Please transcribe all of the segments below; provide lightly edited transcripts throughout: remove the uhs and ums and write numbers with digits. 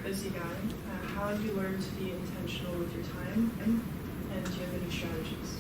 busy guy. How have you learned to be intentional with your time, and do you have any strategies?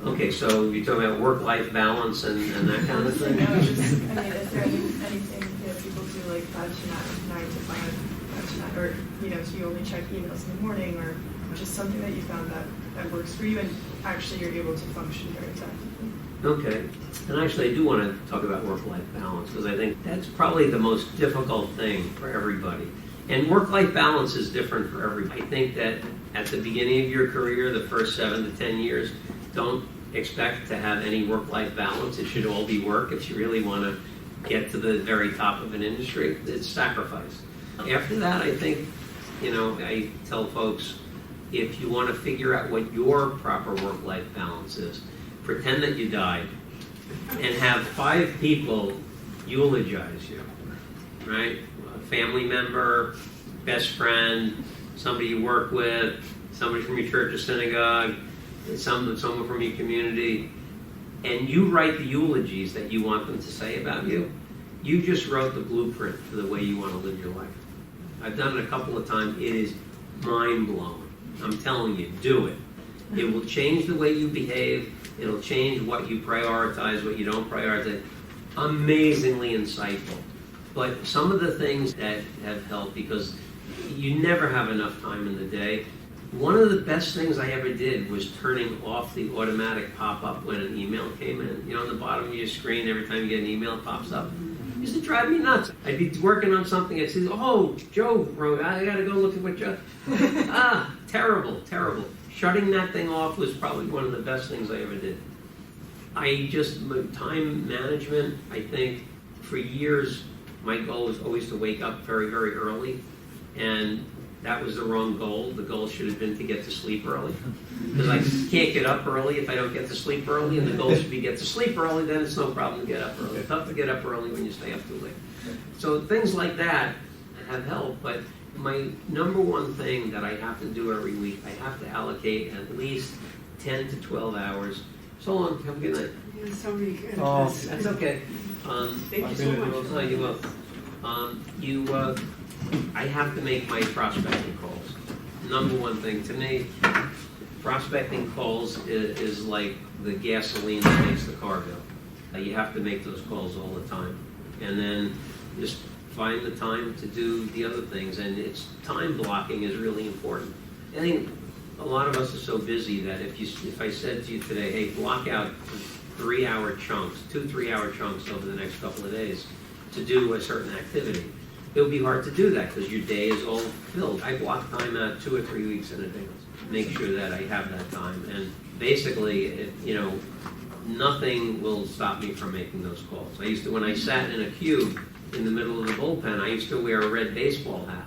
Okay, so you're talking about work-life balance and that kind of thing? No, just, I mean, is there anything people do, like 5 to 9 to 5, 5 to 9, or, do you only check emails in the morning, or just something that you found that works for you, and actually you're able to function very effectively? Okay, and actually I do want to talk about work-life balance, because I think that's probably the most difficult thing for everybody. And work-life balance is different for everybody. I think that at the beginning of your career, the first 7 to 10 years, don't expect to have any work-life balance. It should all be work. If you really want to get to the very top of an industry, it's sacrifice. After that, I think, I tell folks, if you want to figure out what your proper work-life balance is, pretend that you died and have 5 people eulogize you, right? A family member, best friend, somebody you work with, somebody from your church or synagogue, someone from your community, and you write the eulogies that you want them to say about you. You just wrote the blueprint for the way you want to live your life. I've done it a couple of times. It is mind-blowing. I'm telling you, do it. It will change the way you behave. It'll change what you prioritize, what you don't prioritize. Amazingly insightful. But some of the things that have helped, because you never have enough time in the day. One of the best things I ever did was turning off the automatic pop-up when an email came in. On the bottom of your screen, every time you get an email, it pops up. It used to drive me nuts. I'd be working on something, I'd say, oh, Joe wrote, I gotta go look at what Joe... terrible, terrible. Shutting that thing off was probably one of the best things I ever did. Time management, I think, for years, my goal was always to wake up very, very early, and that was the wrong goal. The goal should have been to get to sleep early, because I can't get up early if I don't get to sleep early, and the goal should be get to sleep early, then it's no problem to get up early. It's tough to get up early when you stay up too late. So things like that have helped, but my number one thing that I have to do every week, I have to allocate at least 10 to 12 hours. So long, have a good night. Yeah, sorry. Oh, that's okay. Thank you so much. No, you will. I have to make my prospecting calls. Number one thing to me, prospecting calls is like the gasoline that makes the car go. You have to make those calls all the time. And then just find the time to do the other things. And it's time blocking is really important. I think a lot of us are so busy that if I said to you today, hey, block out 3-hour chunks, 2-3-hour chunks over the next couple of days to do a certain activity, it would be hard to do that because your day is all filled. I block time out 2 or 3 weeks in advance. Make sure that I have that time. And basically, nothing will stop me from making those calls. When I sat in a cube in the middle of the bullpen, I used to wear a red baseball hat.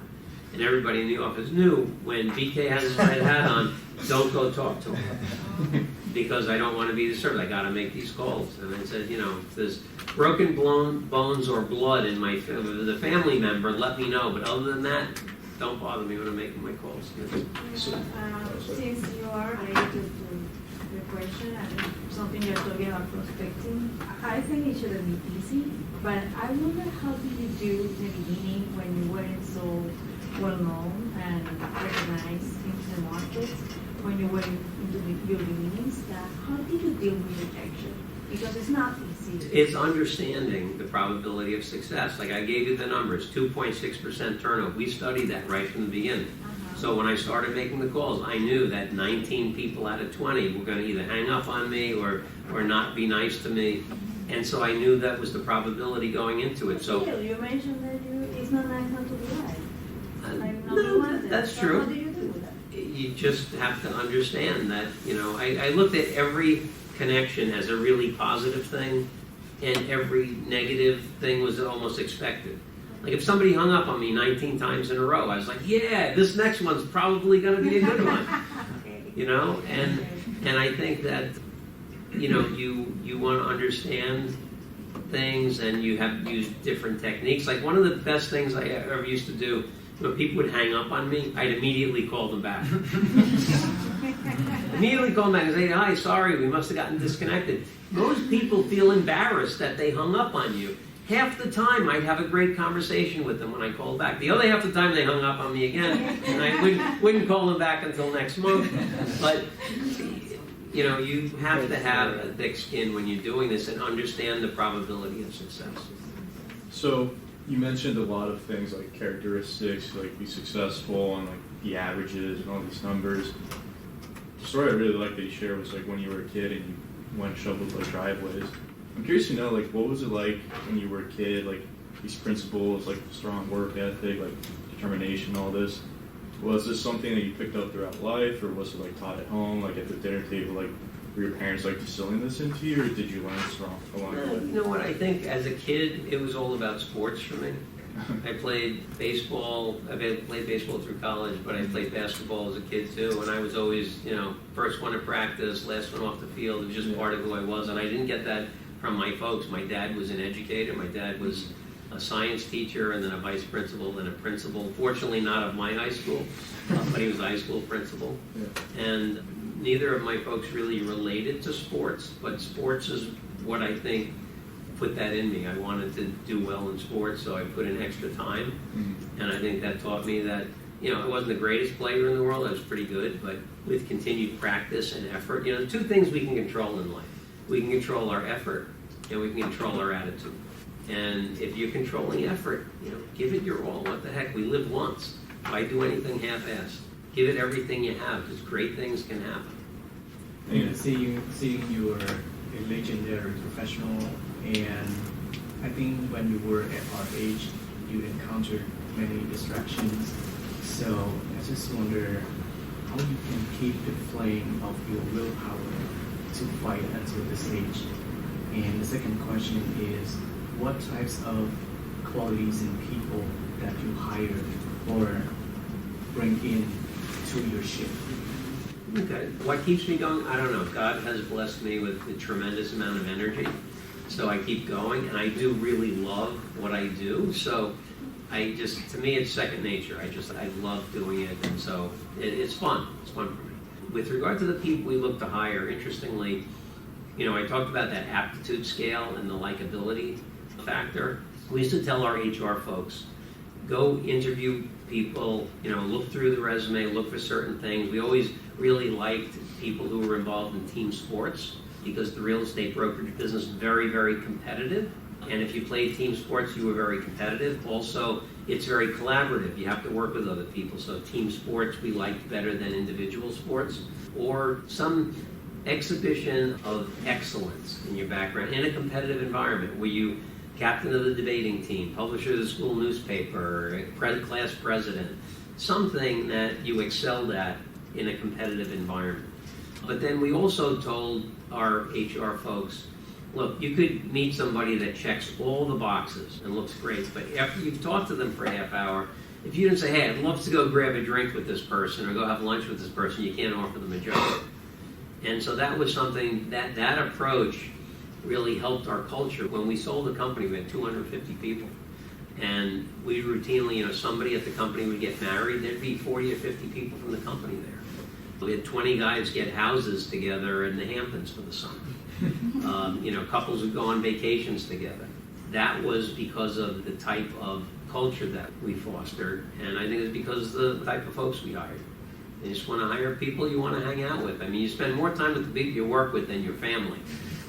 And everybody in the office knew when BK has his red hat on, don't go talk to him. Because I don't want to be disturbed. I got to make these calls. And I said, if there's broken bones or blood in the family member, let me know. But other than that, don't bother me when I'm making my calls. Since you are related to the question and something you're talking about prospecting, I think it shouldn't be easy. But I wonder, how did you do in the beginning when you weren't so well known and recognized in the market, when you were into your beginnings? How did you deal with rejection? Because it's not easy. It's understanding the probability of success. Like I gave you the numbers, 2.6% turnover. We studied that right from the beginning. So when I started making the calls, I knew that 19 people out of 20 were going to either hang up on me or not be nice to me. And so I knew that was the probability going into it. So you mentioned that it's not nice not to be right. No, that's true. How do you do with that? You just have to understand that, I looked at every connection as a really positive thing, and every negative thing was almost expected. Like if somebody hung up on me 19 times in a row, I was like, yeah, this next one's probably going to be a good one. And I think that, you want to understand things, and you have to use different techniques. Like one of the best things I ever used to do, when people would hang up on me, I'd immediately call them back. Immediately call them back and say, hi, sorry, we must have gotten disconnected. Most people feel embarrassed that they hung up on you. half the time I'd have a great conversation with them when I called back. The other half the time they hung up on me again, and I wouldn't call them back until next month. But you know, you have to have a thick skin when you're doing this and understand the probability of success. So you mentioned a lot of things like characteristics, like be successful and like the averages and all these numbers. The story I really liked that you shared was like when you were a kid and you went and shoveled like driveways. I'm curious to know, like, what was it like when you were a kid, like these principles, like strong work ethic, like determination, all this. Was this something that you picked up throughout life, or was it like taught at home, like at the dinner table, like were your parents like distilling this into you, or did you learn this along the way? You know what, I think as a kid, it was all about sports for me. I played baseball, I played baseball through college, but I played basketball as a kid too, and I was always, you know, first one to practice, last one off the field. It was just part of who I was, and I didn't get that from my folks. My dad was an educator. My dad was a science teacher and then a vice principal, then a principal. Fortunately, not of my high school, but he was a high school principal. Yeah. And neither of my folks really related to sports, but sports is what I think put that in me. I wanted to do well in sports, so I put in extra time. Mm-hmm. And I think that taught me that, you know, I wasn't the greatest player in the world. I was pretty good, but with continued practice and effort, you know, two things we can control in life. We can control our effort, and we can control our attitude. And if you're controlling effort, you know, give it your all. What the heck? We live once. Why do anything half-assed? Give it everything you have, because great things can happen. Yeah, seeing you were a legendary professional, and I think when you were at our age, you encountered many distractions. So I just wonder how you can keep the flame of your willpower to fight until this age. And the second question is, what types of qualities in people that you hire or bring in to your ship? Okay. What keeps me going? I don't know. God has blessed me with a tremendous amount of energy. So I keep going, and I do really love what I do. So to me, it's second nature. I love doing it, and so it's fun. It's fun for me. With regard to the people we look to hire, interestingly, you know, I talked about that aptitude scale and the likability factor. We used to tell our HR folks, go interview people, you know, look through the resume, look for certain things. We always really liked people who were involved in team sports because the real estate brokerage business is very, very competitive. And if you played team sports, you were very competitive. Also, it's very collaborative. You have to work with other people. So team sports we liked better than individual sports. Or some exhibition of excellence in your background in a competitive environment where you captain of the debating team, publisher of the school newspaper, class president, something that you excelled at in a competitive environment. But then we also told our HR folks, look, you could meet somebody that checks all the boxes and looks great, but after you've talked to them for a half hour, if you didn't say, hey, I'd love to go grab a drink with this person or go have lunch with this person, you can't offer them a job. And so that was something, that approach really helped our culture. When we sold the company, we had 250 people. And we routinely, you know, somebody at the company would get married, there'd be 40 or 50 people from the company there. We had 20 guys get houses together in the Hamptons for the summer. You know, couples would go on vacations together. That was because of the type of culture that we fostered, and I think it's because of the type of folks we hired. You just want to hire people you want to hang out with. I mean, you spend more time with the people you work with than your family,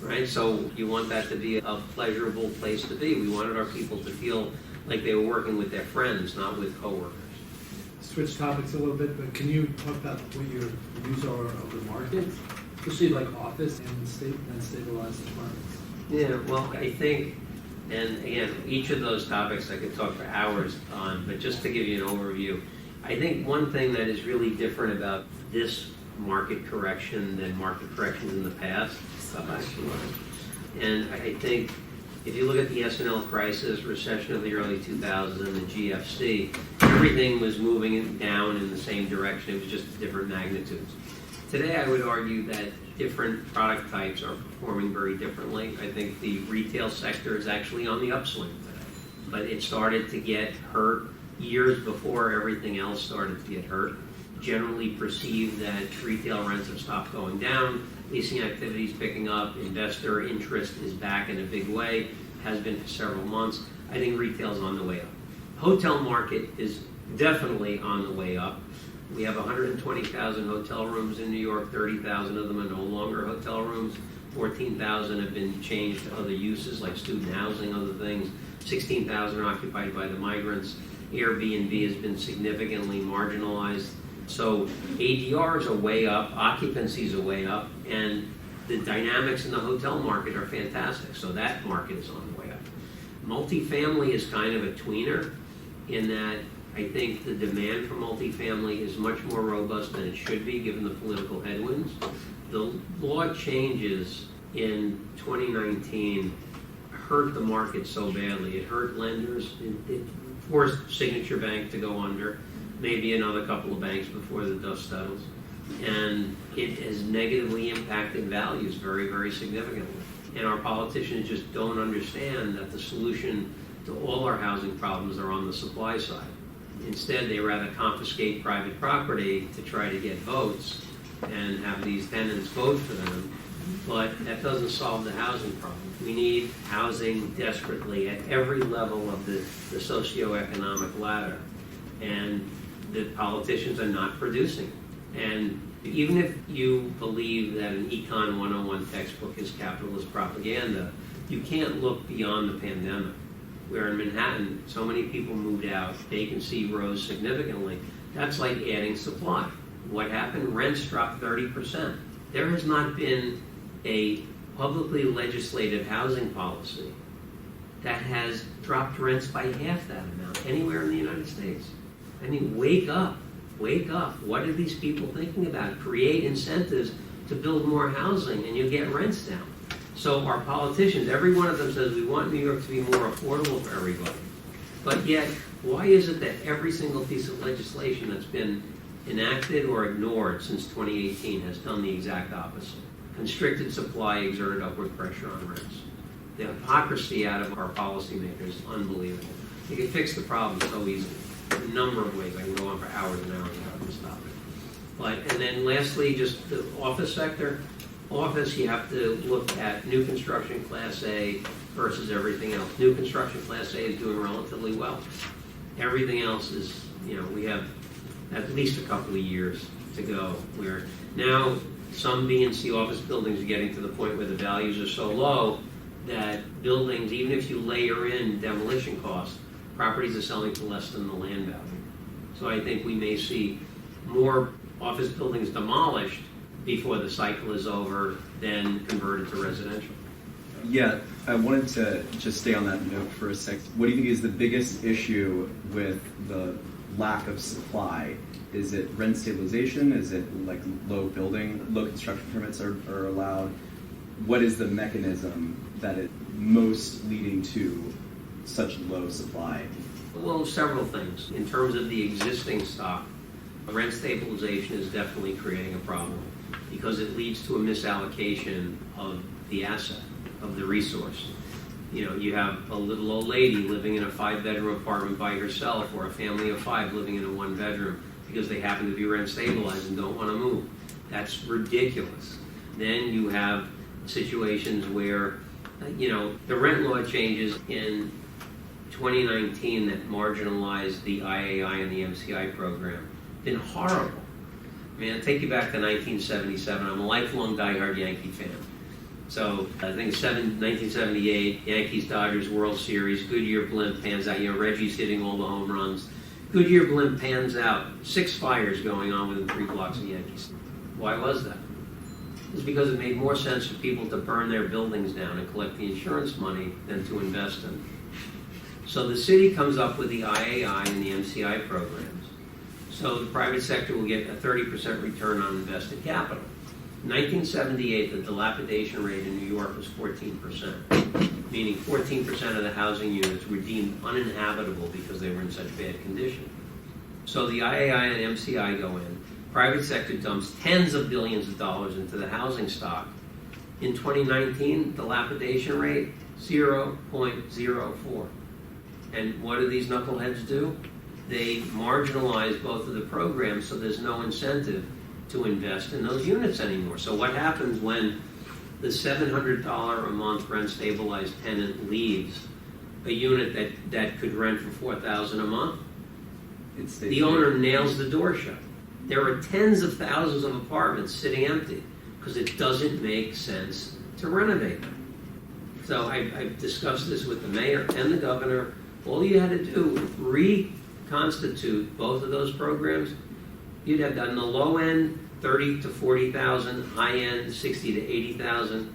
right? So you want that to be a pleasurable place to be. We wanted our people to feel like they were working with their friends, not with coworkers. Switch topics a little bit, but can you talk about what your views are of the market, especially like office and stabilized apartments? Yeah, well, I think, and again, each of those topics I could talk for hours on, but just to give you an overview, I think one thing that is really different about this market correction than market corrections in the past, and I think if you look at the S&L crisis, recession of the early 2000s, and the GFC, everything was moving down in the same direction. It was just different magnitudes. Today, I would argue that different product types are performing very differently. I think the retail sector is actually on the upswing today, but it started to get hurt years before everything else started to get hurt. Generally perceived that retail rents have stopped going down, leasing activity is picking up, investor interest is back in a big way. has been for several months. I think retail's on the way up. Hotel market is definitely on the way up. We have 120,000 hotel rooms in New York, 30,000 of them are no longer hotel rooms. 14,000 have been changed to other uses like student housing, other things. 16,000 are occupied by the migrants. Airbnb has been significantly marginalized. So ADRs are way up, occupancies are way up, and the dynamics in the hotel market are fantastic. So that market is on the way up. Multifamily is kind of a tweener in that I think the demand for multifamily is much more robust than it should be given the political headwinds. The law changes in 2019 hurt the market so badly. It hurt lenders. It forced Signature Bank to go under, maybe another couple of banks before the dust settles. And it has negatively impacted values very, very significantly. And our politicians just don't understand that the solution to all our housing problems are on the supply side. Instead, they rather confiscate private property to try to get votes and have these tenants vote for them. But that doesn't solve the housing problem. We need housing desperately at every level of the socioeconomic ladder. And the politicians are not producing. And even if you believe that an Econ 101 textbook is capitalist propaganda, you can't look beyond the pandemic. Where in Manhattan, so many people moved out, vacancy rose significantly. That's like adding supply. What happened? Rents dropped 30%. There has not been a publicly legislated housing policy that has dropped rents by half that amount anywhere in the United States. I mean, wake up, wake up. What are these people thinking about? Create incentives to build more housing and you get rents down. So our politicians, every one of them says we want New York to be more affordable for everybody. But yet, why is it that every single piece of legislation that's been enacted or ignored since 2018 has done the exact opposite? Constricted supply exerted upward pressure on rents. The hypocrisy out of our policymakers is unbelievable. You can fix the problem so easily. A number of ways. I can go on for hours and hours about this topic. And then lastly, just the office sector. Office, you have to look at new construction Class A versus everything else. New construction Class A is doing relatively well. Everything else is, we have at least a couple of years to go. Where now some B and C office buildings are getting to the point where the values are so low that buildings, even if you layer in demolition costs, properties are selling for less than the land value. So I think we may see more office buildings demolished before the cycle is over than converted to residential. Yeah, I wanted to just stay on that note for a sec. What do you think is the biggest issue with the lack of supply? Is it rent stabilization? Is it like low construction permits are allowed? What is the mechanism that is most leading to such low supply? Well, several things. In terms of the existing stock, rent stabilization is definitely creating a problem because it leads to a misallocation of the asset, of the resource. You have a little old lady living in a 5-bedroom apartment by herself or a family of 5 living in a 1-bedroom because they happen to be rent stabilized and don't want to move. That's ridiculous. Then you have situations where, the rent law changes in 2019 that marginalized the IAI and the MCI program. Been horrible. I mean, I'll take you back to 1977. I'm a lifelong diehard Yankee fan. So I think 1978, Yankees Dodgers World Series, Goodyear blimp pans out. Reggie's hitting all the home runs. Goodyear blimp pans out. 6 fires going on within 3 blocks of Yankees. Why was that? It's because it made more sense for people to burn their buildings down and collect the insurance money than to invest in. So the city comes up with the IAI and the MCI programs. So the private sector will get a 30% return on invested capital. In 1978, the dilapidation rate in New York was 14%, meaning 14% of the housing units were deemed uninhabitable because they were in such bad condition. So the IAI and MCI go in. Private sector dumps tens of billions of dollars into the housing stock. In 2019, dilapidation rate, 0.04. And what do these knuckleheads do? They marginalize both of the programs so there's no incentive to invest in those units anymore. So what happens when the $700 a month rent stabilized tenant leaves a unit that could rent for $4,000 a month, the owner nails the door shut. There are tens of thousands of apartments sitting empty because it doesn't make sense to renovate them. So I've discussed this with the mayor and the governor. All you had to do, reconstitute both of those programs. You'd have done the low end, 30 to 40,000, high end, 60 to 80,000.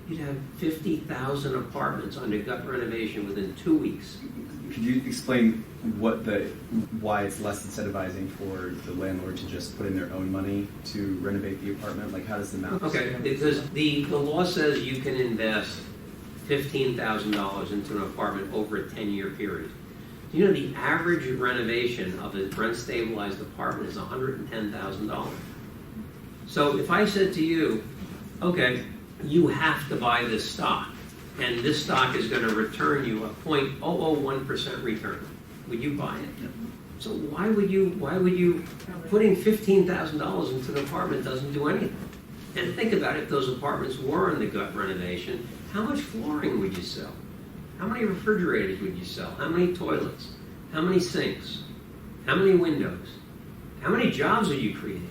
You'd have 50,000 apartments under gut renovation within 2 weeks. Could you explain why it's less incentivizing for the landlord to just put in their own money to renovate the apartment? Like, how does the math? Okay, because the law says you can invest $15,000 into an apartment over a 10-year period. You know, the average renovation of a rent-stabilized apartment is $110,000. So if I said to you, okay, you have to buy this stock, and this stock is going to return you a 0.001% return, would you buy it? Yep. So why would you putting $15,000 into an apartment doesn't do anything? And think about it, if those apartments were in the gut renovation, how much flooring would you sell? How many refrigerators would you sell? How many toilets? How many sinks? How many windows? How many jobs would you create?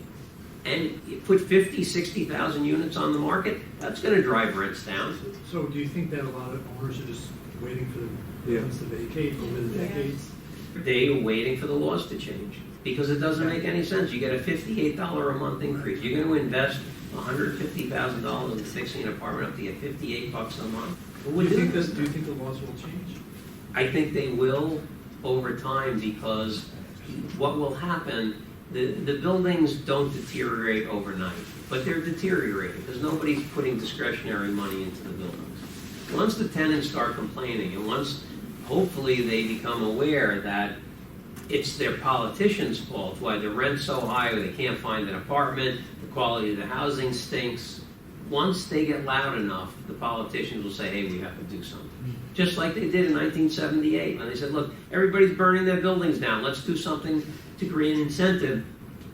And you put 50, 60,000 units on the market, that's going to drive rents down. So do you think that a lot of owners are just waiting for the buildings to vacate over the decades? They are waiting for the laws to change because it doesn't make any sense. You get a $58 a month increase. You're going to invest $150,000 in fixing an apartment up to get $58 a month. Do you think the laws will change? I think they will over time because what will happen, the buildings don't deteriorate overnight, but they're deteriorating because nobody's putting discretionary money into the buildings. Once the tenants start complaining and once hopefully they become aware that it's their politicians' fault why the rent's so high or they can't find an apartment, the quality of the housing stinks. Once they get loud enough, the politicians will say, hey, we have to do something. Just like they did in 1978 when they said, look, everybody's burning their buildings down. Let's do something to create an incentive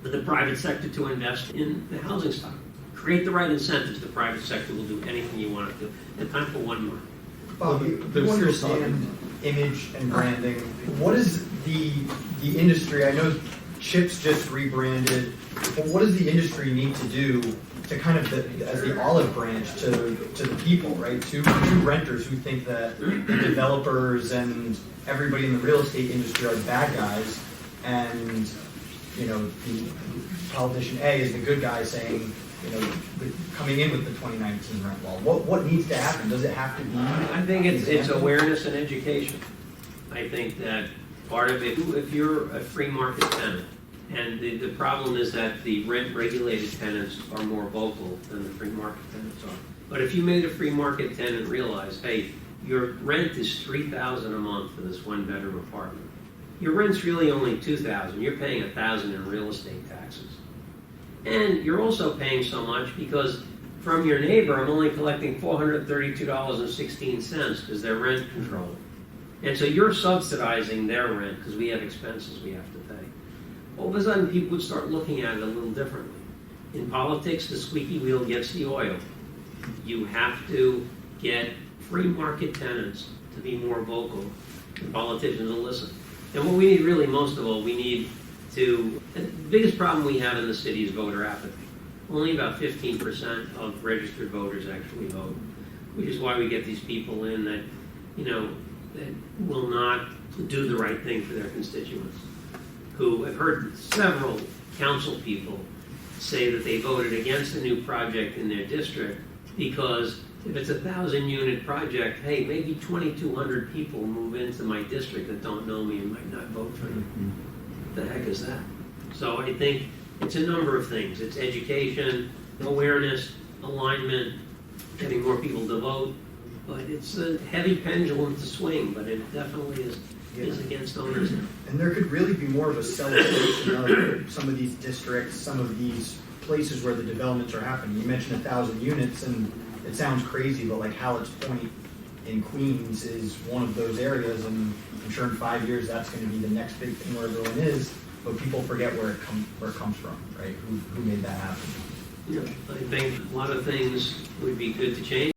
for the private sector to invest in the housing stock. Create the right incentives. The private sector will do anything you want it to. And time for one more. Bob, you understand image and branding. What is the industry? I know Chips just rebranded, but what does the industry need to do to kind of as the olive branch to the people, right? To renters who think that the developers and everybody in the real estate industry are the bad guys, and you know the politician A is the good guy saying, you know, coming in with the 2019 rent law. What needs to happen? Does it have to be? I think it's awareness and education. I think that part of it, if you're a free market tenant, and the problem is that the rent-regulated tenants are more vocal than the free market tenants are. But if you made a free market tenant realize, hey, your rent is $3,000 a month for this one-bedroom apartment. Your rent's really only $2,000. You're paying $1,000 in real estate taxes. And you're also paying so much because from your neighbor, I'm only collecting $432.16 because they're rent controlled. And so you're subsidizing their rent because we have expenses we have to pay. All of a sudden, people would start looking at it a little differently. In politics, the squeaky wheel gets the oil. You have to get free market tenants to be more vocal. The politicians will listen. And what we need really most of all, we need to, the biggest problem we have in the city is voter apathy. Only about 15% of registered voters actually vote, which is why we get these people in that, you know, that will not do the right thing for their constituents. Who have heard several council people say that they voted against a new project in their district because if it's a 1,000-unit project, hey, maybe 2,200 people move into my district that don't know me and might not vote for me. What the heck is that? So I think it's a number of things. It's education, awareness, alignment, getting more people to vote. But it's a heavy pendulum to swing, but it definitely is against owners now. And there could really be more of a celebration of some of these districts, some of these places where the developments are happening. You mentioned 1,000 units, and it sounds crazy, but like Hallett's Point in Queens is one of those areas, and I'm sure in 5 years that's going to be the next big thing where everyone is. But people forget where it comes from, right? Who made that happen? I think a lot of things would be good to change.